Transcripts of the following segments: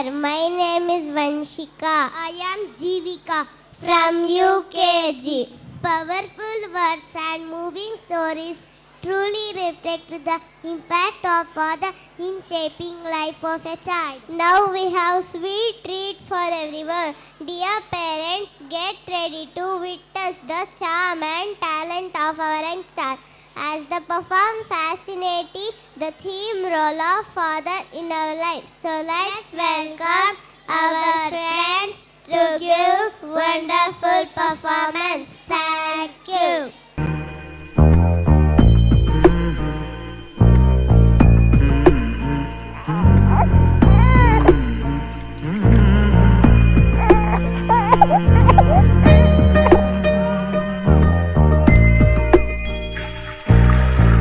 there. My name is Vanshika. I am Jeevika from UKG. Powerful words and moving stories truly reflect the impact of father in shaping life of a child. Now we have sweet treat for everyone. Dear parents, get ready to witness the charm and talent of our young star as they perform fascinating the theme role of father in our life. So let's welcome our friends to give wonderful performance. Thank you.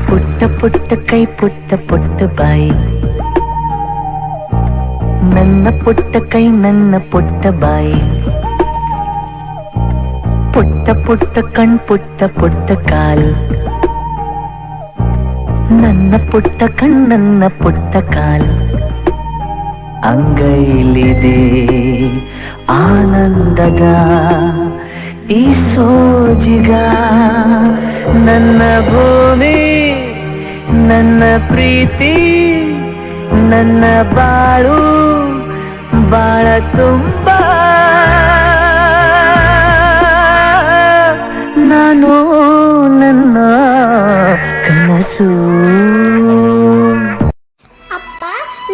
ಪುಟ್ಟ ಪುಟ್ಟ ಕೈ ಪುಟ್ಟ ಪುಟ್ಟ ಬಾಯಿ, ನನ್ನ ಪುಟ್ಟ ಕೈ ನನ್ನ ಪುಟ್ಟ ಬಾಯಿ, ಪುಟ್ಟ ಪುಟ್ಟ ಕಣ್ ಪುಟ್ಟ ಪುಟ್ಟ ಕಾಲು, ನನ್ನ ಪುಟ್ಟ ಕಣ್ ನನ್ನ ಪುಟ್ಟ ಕಾಲು, ಅಂಗೈಲಿದೆ ಆನಂದದ ಈ ಸೋಜಿಗ, ನನ್ನ ಭೂಮಿ ನನ್ನ ಪ್ರೀತಿ ನನ್ನ ಬಾಳು ಬಾಳ ತುಂಬ, ನಾನು ನನ್ನ ಕನಸು. ಅಪ್ಪ,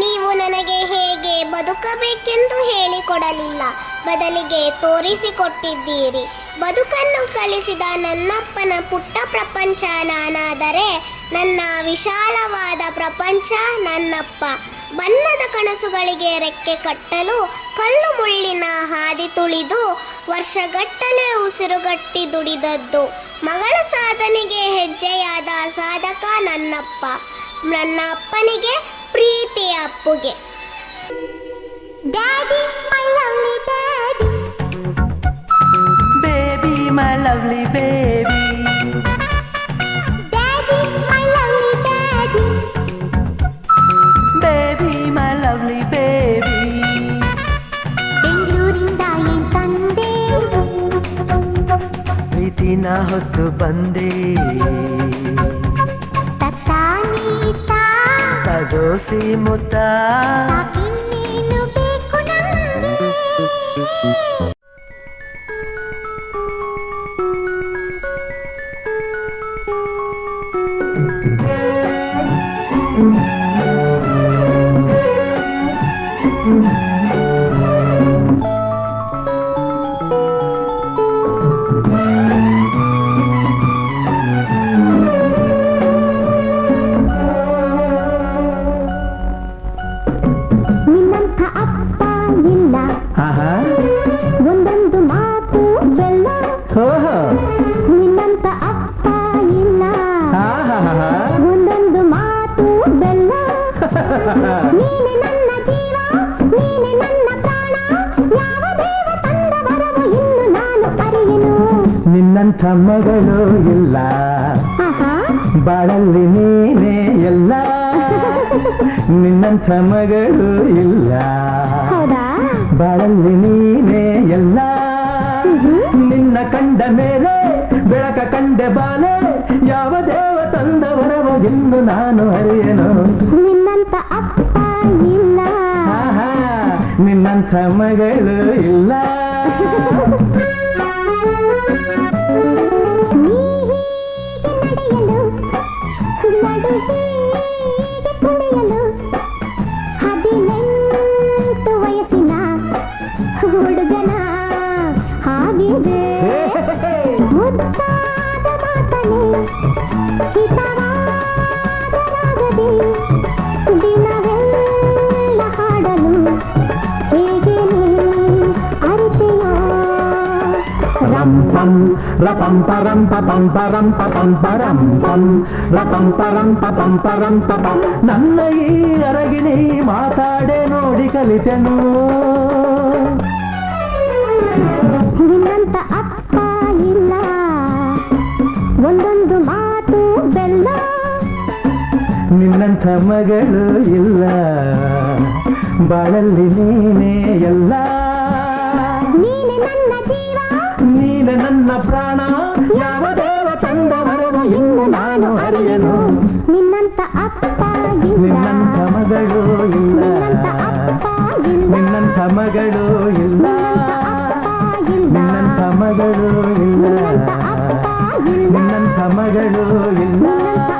ನೀವು ನನಗೆ ಹೇಗೆ ಬದುಕಬೇಕೆಂದು ಹೇಳಿಕೊಡಲಿಲ್ಲ, ಬದಲಿಗೆ ತೋರಿಸಿಕೊಟ್ಟಿದ್ದೀರಿ. ಬದುಕನ್ನು ಕಲಿಸಿದ ನನ್ನಪ್ಪನ ಪುಟ್ಟ ಪ್ರಪಂಚ ನಾನಾದರೆ ನನ್ನ ವಿಶಾಲವಾದ ಪ್ರಪಂಚ ನನ್ನಪ್ಪ. ಬಣ್ಣದ ಕನಸುಗಳಿಗೆ ರೆಕ್ಕೆ ಕಟ್ಟಲು ಕಲ್ಲು ಮುಳ್ಳಿನ ಹಾದಿ ತುಳಿದು ವರ್ಷಗಟ್ಟಲೆ ಉಸಿರುಗಟ್ಟಿ ದುಡಿದದ್ದು. ಮಗಳ ಸಾಧನೆಗೆ ಹೆಜ್ಜೆಯಾದ ಸಾಧಕ ನನ್ನಪ್ಪ. ನನ್ನ ಅಪ್ಪನಿಗೆ ಪ್ರೀತಿಯ ಅಪ್ಪುಗೆ. Daddy, my lovely daddy. Baby, my lovely baby. Daddy, my lovely daddy. Baby, my lovely baby. ಬೆಂಗಳೂರಿಂದ ಏನ್ ತಂದೆ, ಪ್ರೀತಿನ ಹೊತ್ತು ಬಂದೆ, ತತ್ತಾನೀತ ತಗೋಸಿ ಮುತ್ತ. ಇನ್ನೇನು ಬೇಕು ನಮ್ಗೆ. ನಿನ್ನಂಥ ಅಪ್ಪ ಇಲ್ಲ, ಒಂದೊಂದು ಮಾತು ಬೆಲ್ಲ. ನಿನ್ನಂಥ ಅಪ್ಪ ಇಲ್ಲ, ಒಂದೊಂದು ಮಾತು ಬೆಲ್ಲ. ನೀನೆ ನನ್ನ ಜೀವ, ನೀನೆ ನನ್ನ ಪ್ರಾಣ, ಯಾವ ದೇವ ತಂದ ವರವು ಇನ್ನು ನಾನು ಅರಿಯೆನು. ನಿನ್ನಂಥ ಮಗಳು ಇಲ್ಲ, ಬಾಳಲ್ಲಿ ನೀನೇ ಎಲ್ಲ. ನಿನ್ನಂಥ ಮಗಳು ಇಲ್ಲ, ಹೌದಾ? ಬಾಳಲ್ಲಿ ನೀನೇ ಎಲ್ಲ. ನಿನ್ನ ಕಂಡ ಮೇಲೆ ಬೆಳಕ ಕಂಡೆ ಬಾಲೆ, ಯಾವ ದೇವ ತಂದ ವರವು ಇನ್ನು ನಾನು ಅರಿಯೆನು. ನಿನ್ನಂಥ ಅಪ್ಪ ಇಲ್ಲ, ನಿನ್ನಂಥ ಮಗಳು ಇಲ್ಲ. ನೀ ಹೀಗೆ ನಡೆಯಲು, ನಡು ಹೀಗೆ ಕುಣಿಯಲು, 18 ವಯಸ್ಸಿನ ಹುಡುಗನ ಹಾಗಿದೆ. ಮುದ್ದಾದ ಮಾತನೆ, ಹಿತವಾದ ರಾಗದೆ, ದಿನವೆಲ್ಲ ಹಾಡಲು ಹೇಗೆ ನೀ ಅರಿತೆಯೋ. ram pam rapam param papam param papam param pam rapam param papam param papam. ನನ್ನ ಈ ಅರಗಿಣಿ ಮಾತಾಡೆ ನೋಡಿ ಕಲಿತೆನು. ನಿನ್ನಂತ ಅಪ್ಪ ಇಲ್ಲ, ಒಂದೊಂದು ಮಾತು ಬೆಲ್ಲ. ನಿನ್ನಂಥ ಮಗಳು ಇಲ್ಲ, ಬಾಳಲ್ಲಿ ನೀನೇ ಎಲ್ಲ, ನೀನೆ ನನ್ನ ಜೀವ, ನೀನೆ ನನ್ನ ಪ್ರಾಣ. ಯಾವ ದೇವ ತಂದ ವರವು ಇನ್ನು ನಾನು ಅರಿಯನು. ನಿನ್ನಂತ ಅಪ್ಪ ಇಲ್ಲ, ನಿನ್ನಂಥ ಮಗಳು ಇಲ್ಲ, ನಿನ್ನಂತ ಅಪ್ಪ ಇಲ್ಲ, ನಿನ್ನಂಥ ಮಗಳು ಇಲ್ಲ, ನಿನ್ನಂತ ಮಗಳು ಇಲ್ಲ, ಅಪ್ಪ ಇಲ್ಲ, ನಿನ್ನಂಥ ಮಗಳು ಇಲ್ಲ. ನಿನ್ನಂತ